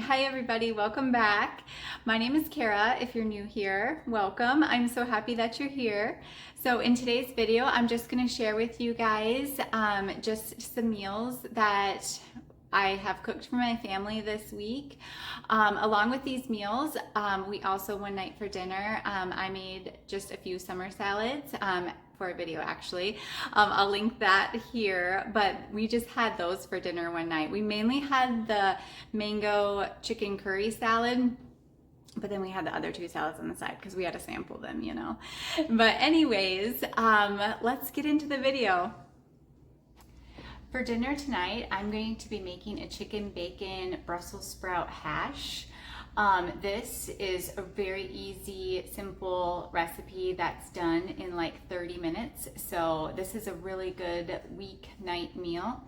Hi everybody, welcome back. My name is Kara. If you're new here, welcome. I'm so happy that you're here. So in today's video, I'm just going to share with you guys just some meals that I have cooked for my family this week. Along with these meals, we also one night for dinner, I made just a few summer salads. For a video actually. I'll link that here, but we just had those for dinner one night. We mainly had the mango chicken curry salad, but then we had the other two salads on the side because we had to sample them, you know. But anyways, let's get into the video. For dinner tonight, I'm going to be making a chicken bacon Brussels sprout hash. This is a very easy, simple recipe that's done in like 30 minutes. So this is a really good weeknight meal.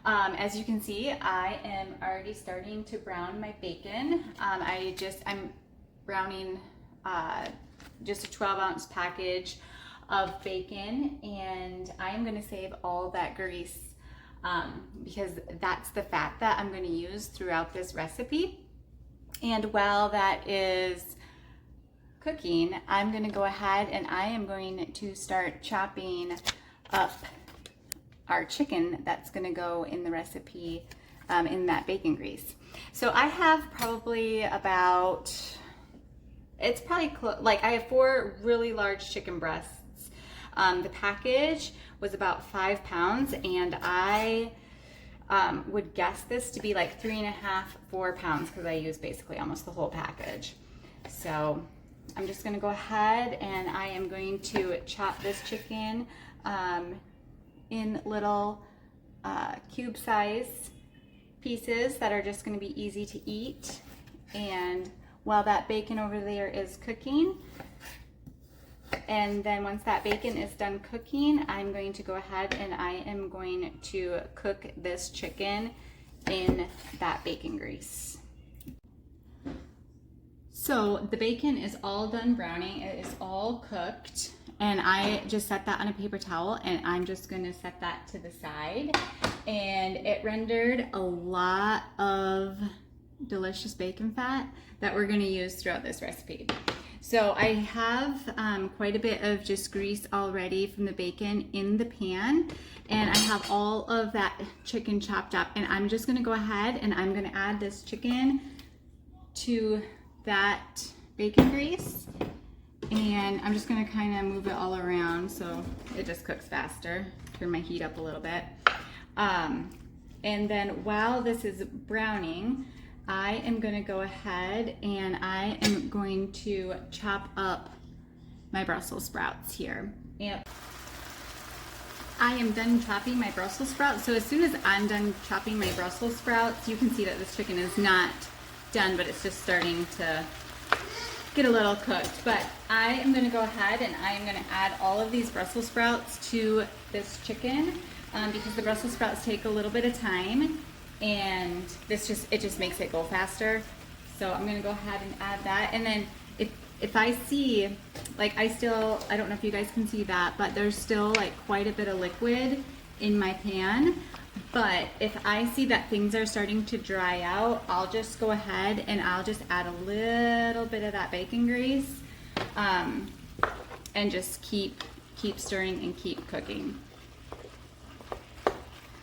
As you can see, I am already starting to brown my bacon. I'm browning just a 12-ounce package of bacon, and I am going to save all that grease because that's the fat that I'm going to use throughout this recipe. And while that is cooking, I'm going to go ahead and I am going to start chopping up our chicken that's going to go in the recipe in that bacon grease. So I have probably about, I have 4 really large chicken breasts. The package was about 5 pounds, and I would guess this to be like 3.5, 4 pounds because I use basically almost the whole package. So I'm just going to go ahead and I am going to chop this chicken in little cube size pieces that are just going to be easy to eat. And while that bacon over there is cooking, and then once that bacon is done cooking, I'm going to go ahead and I am going to cook this chicken in that bacon grease. So the bacon is all done browning. It is all cooked, and I just set that on a paper towel, and I'm just going to set that to the side. And it rendered a lot of delicious bacon fat that we're going to use throughout this recipe. So I have quite a bit of just grease already from the bacon in the pan, and I have all of that chicken chopped up, and I'm just gonna go ahead and I'm gonna add this chicken to that bacon grease, and I'm just gonna kind of move it all around so it just cooks faster. Turn my heat up a little bit. And then while this is browning, I am going to go ahead and I am going to chop up my Brussels sprouts here. Yep. I am done chopping my Brussels sprouts. So as soon as I'm done chopping my Brussels sprouts, you can see that this chicken is not done, but it's just starting to get a little cooked. But I am going to go ahead and I am going to add all of these Brussels sprouts to this chicken because the Brussels sprouts take a little bit of time. And it just makes it go faster. So I'm gonna go ahead and add that. And then if I see, like I don't know if you guys can see that, but there's still like quite a bit of liquid in my pan. But if I see that things are starting to dry out, I'll just go ahead and I'll just add a little bit of that bacon grease and just keep stirring and keep cooking.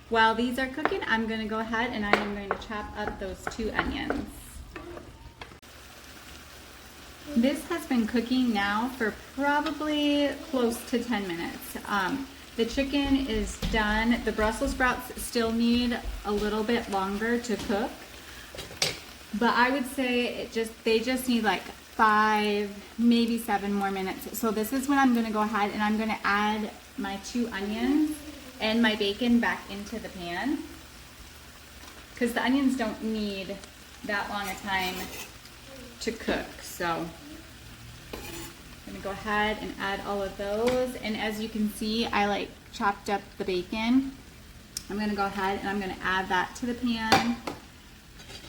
While these are cooking, I'm going to go ahead and I am going to chop up those 2 onions. This has been cooking now for probably close to 10 minutes. The chicken is done. The Brussels sprouts still need a little bit longer to cook, but I would say they just need like 5, maybe 7 more minutes. So this is when I'm going to go ahead and I'm going to add my 2 onions and my bacon back into the pan because the onions don't need that long a time to cook. So I'm gonna go ahead and add all of those, and as you can see, I chopped up the bacon. I'm gonna go ahead and I'm gonna add that to the pan.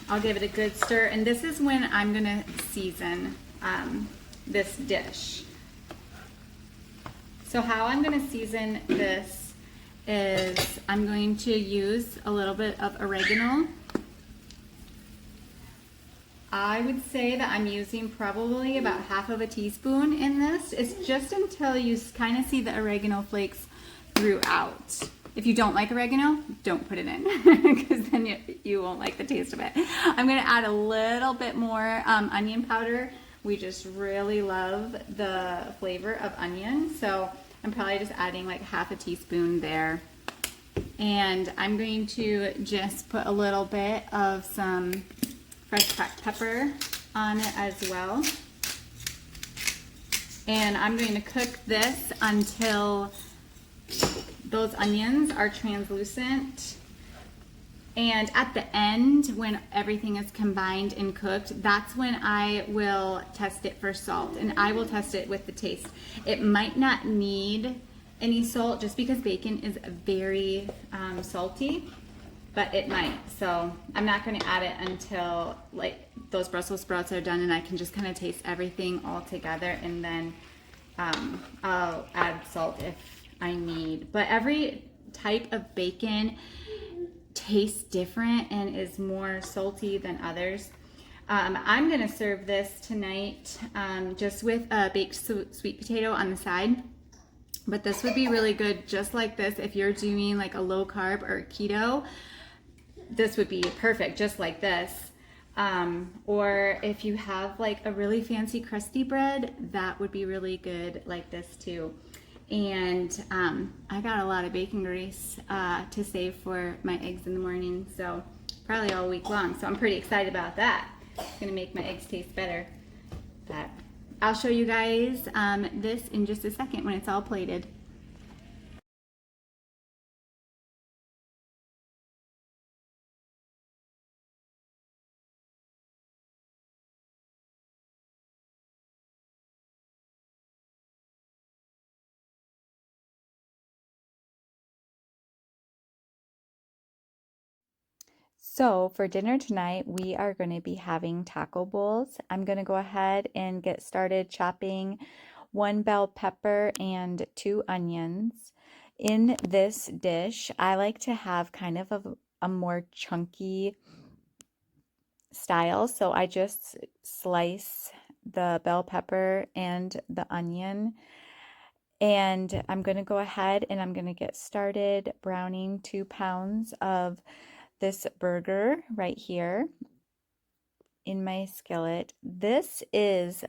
I'll give it a good stir, and this is when I'm gonna season this dish. So how I'm gonna season this is I'm going to use a little bit of oregano I would say that I'm using probably about half of a teaspoon in this. It's just until you kind of see the oregano flakes throughout. If you don't like oregano, don't put it in because then you won't like the taste of it. I'm going to add a little bit more onion powder. We just really love the flavor of onion, so I'm probably just adding like half a teaspoon there. And I'm going to just put a little bit of some fresh cracked pepper on it as well. And I'm going to cook this until those onions are translucent. And at the end, when everything is combined and cooked, that's when I will test it for salt. And I will test it with the taste. It might not need any salt just because bacon is very salty, but it might. So I'm not going to add it until like those Brussels sprouts are done and I can just kind of taste everything all together, and then I'll add salt if I need. But every type of bacon tastes different and is more salty than others. I'm going to serve this tonight just with a baked sweet potato on the side. But this would be really good just like this if you're doing like a low carb or keto. This would be perfect just like this. Or if you have like a really fancy crusty bread, that would be really good like this too. And I got a lot of bacon grease to save for my eggs in the morning, so probably all week long. So I'm pretty excited about that. It's gonna make my eggs taste better. But I'll show you guys this in just a second when it's all plated. So for dinner tonight, we are going to be having taco bowls. I'm going to go ahead and get started chopping 1 bell pepper and 2 onions. In this dish, I like to have kind of a more chunky style. So I just slice the bell pepper and the onion. And I'm going to go ahead and I'm going to get started browning 2 pounds of this burger right here in my skillet. This is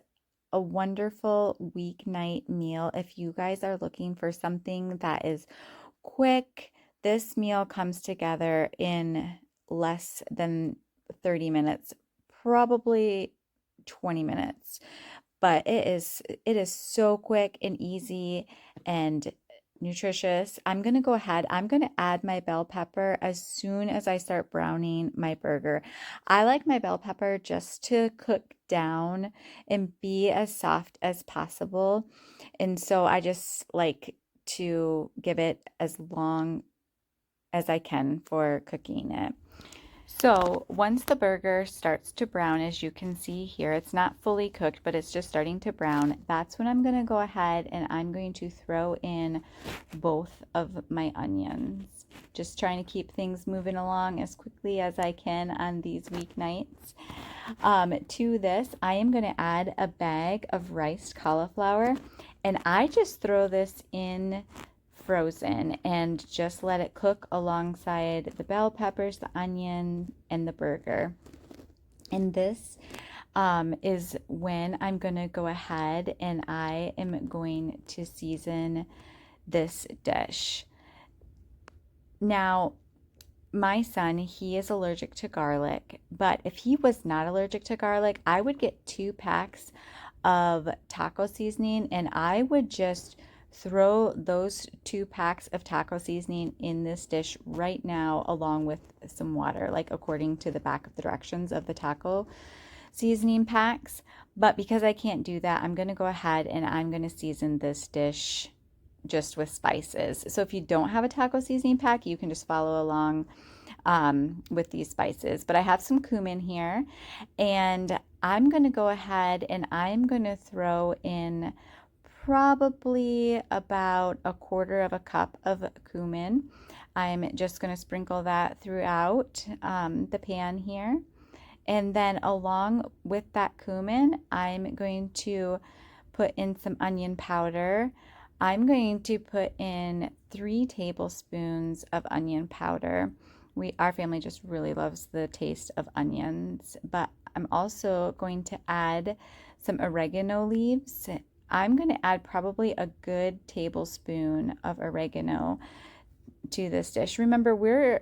a wonderful weeknight meal if you guys are looking for something that is quick. This meal comes together in less than 30 minutes, probably 20 minutes. But it is so quick and easy and nutritious. I'm going to go ahead. I'm going to add my bell pepper as soon as I start browning my burger. I like my bell pepper just to cook down and be as soft as possible. And so I just like to give it as long as I can for cooking it. So once the burger starts to brown, as you can see here, it's not fully cooked, but it's just starting to brown. That's when I'm going to go ahead and I'm going to throw in both of my onions. Just trying to keep things moving along as quickly as I can on these weeknights. To this, I am going to add a bag of riced cauliflower, and I just throw this in frozen and just let it cook alongside the bell peppers, the onion, and the burger. And this is when I'm going to go ahead and I am going to season this dish. Now, my son, he is allergic to garlic, but if he was not allergic to garlic, I would get 2 packs of taco seasoning and I would just throw those 2 packs of taco seasoning in this dish right now along with some water, like according to the back of the directions of the taco seasoning packs. But because I can't do that, I'm going to go ahead and I'm going to season this dish just with spices. So if you don't have a taco seasoning pack, you can just follow along with these spices. But I have some cumin here, and I'm going to go ahead and I'm going to throw in probably about 1/4 cup of cumin. I'm just going to sprinkle that throughout the pan here. And then along with that cumin, I'm going to put in some onion powder. I'm going to put in 3 tablespoons of onion powder. Our family just really loves the taste of onions, but I'm also going to add some oregano leaves. I'm going to add probably a good tablespoon of oregano to this dish. Remember, we're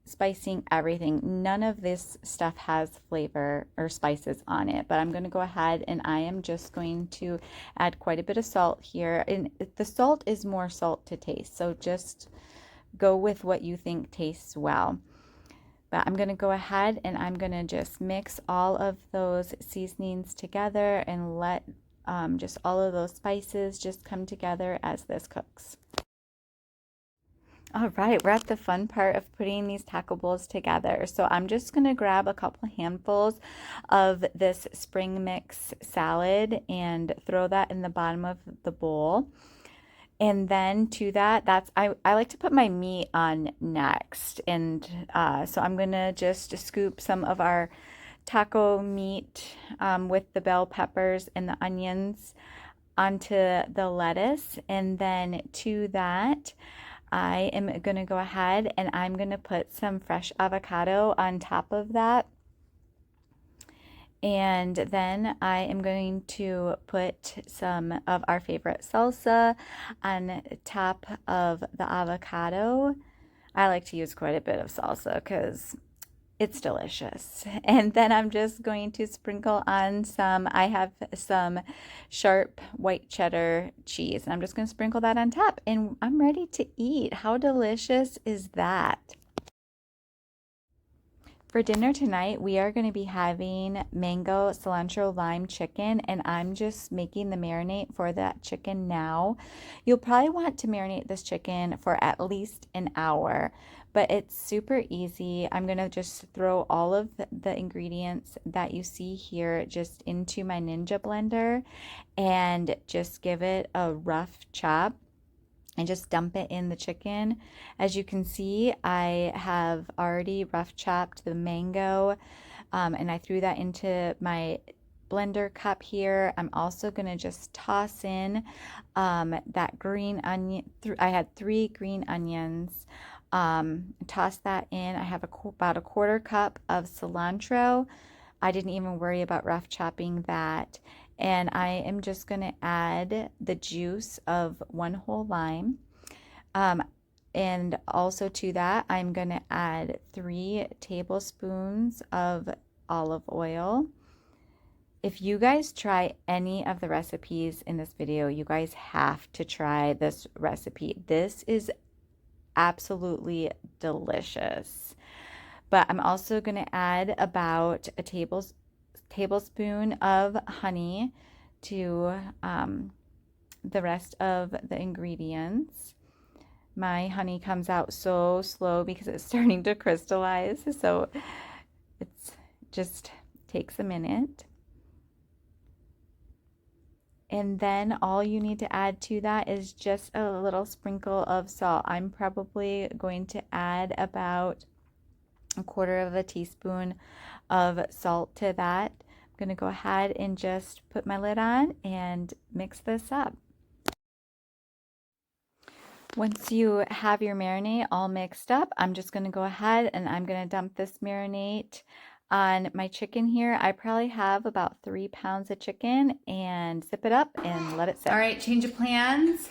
spicing everything. None of this stuff has flavor or spices on it, but I'm going to go ahead and I am just going to add quite a bit of salt here. And the salt is more salt to taste, so just go with what you think tastes well. But I'm going to go ahead and I'm going to just mix all of those seasonings together and let just all of those spices just come together as this cooks. All right, we're at the fun part of putting these taco bowls together. So I'm just going to grab a couple handfuls of this spring mix salad and throw that in the bottom of the bowl. And then to that, I like to put my meat on next. And so I'm going to just scoop some of our taco meat with the bell peppers and the onions onto the lettuce. And then to that, I am going to go ahead and I'm going to put some fresh avocado on top of that. And then I am going to put some of our favorite salsa on top of the avocado. I like to use quite a bit of salsa because it's delicious. And then I'm just going to sprinkle on I have some sharp white cheddar cheese. And I'm just going to sprinkle that on top. And I'm ready to eat. How delicious is that? For dinner tonight, we are going to be having mango cilantro lime chicken, and I'm just making the marinade for that chicken now. You'll probably want to marinate this chicken for at least an hour, but it's super easy. I'm going to just throw all of the ingredients that you see here just into my Ninja blender and just give it a rough chop and just dump it in the chicken. As you can see, I have already rough chopped the mango and I threw that into my blender cup here. I'm also going to just toss in that green onion. I had 3 green onions. Toss that in. I have about a 1/4 cup of cilantro. I didn't even worry about rough chopping that. And I am just going to add the juice of 1 whole lime. And also to that, I'm going to add 3 tablespoons of olive oil. If you guys try any of the recipes in this video, you guys have to try this recipe. This is absolutely delicious. But I'm also going to add about a tablespoon of honey to the rest of the ingredients. My honey comes out so slow because it's starting to crystallize, so it's just takes a minute. And then all you need to add to that is just a little sprinkle of salt. I'm probably going to add about a 1/4 teaspoon of salt to that. I'm going to go ahead and just put my lid on and mix this up. Once you have your marinade all mixed up, I'm just going to go ahead and I'm going to dump this marinade on my chicken here. I probably have about 3 pounds of chicken, and zip it up and let it sit. All right, change of plans.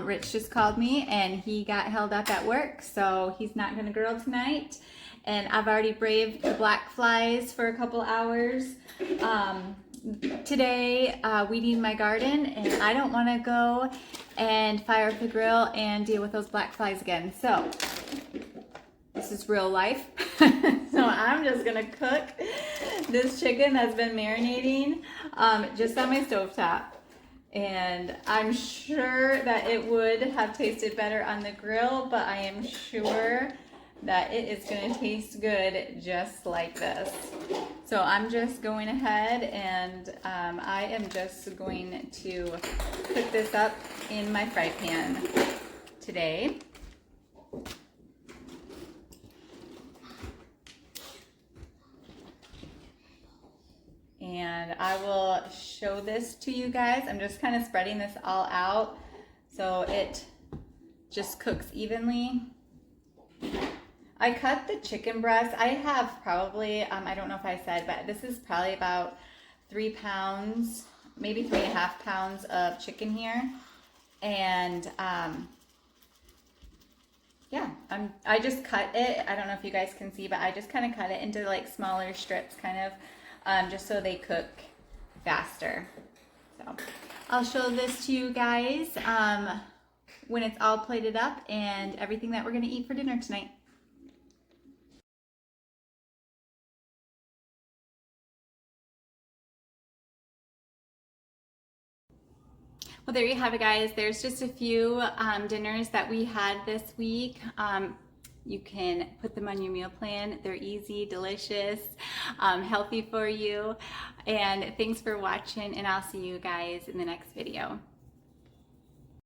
Rich just called me and he got held up at work, so he's not going to grill tonight. And I've already braved the black flies for a couple hours. Today, weeding my garden, and I don't want to go and fire up the grill and deal with those black flies again. So this is real life. So I'm just gonna cook this chicken that's been marinating just on my stovetop. And I'm sure that it would have tasted better on the grill, but I am sure that it is going to taste good just like this. So I'm just going ahead and I am just going to cook this up in my fry pan today. and I will show this to you guys. I'm just kind of spreading this all out so it just cooks evenly. I cut the chicken breast. I have probably, I don't know if I said, but this is probably about 3 pounds, maybe 3.5 pounds of chicken here. And yeah, I just cut it. I don't know if you guys can see, but I just kind of cut it into like smaller strips, kind of, just so they cook faster. So I'll show this to you guys when it's all plated up and everything that we're gonna eat for dinner tonight. Well, there you have it, guys. There's just a few dinners that we had this week. You can put them on your meal plan. They're easy, delicious, healthy for you. And thanks for watching, and I'll see you guys in the next video.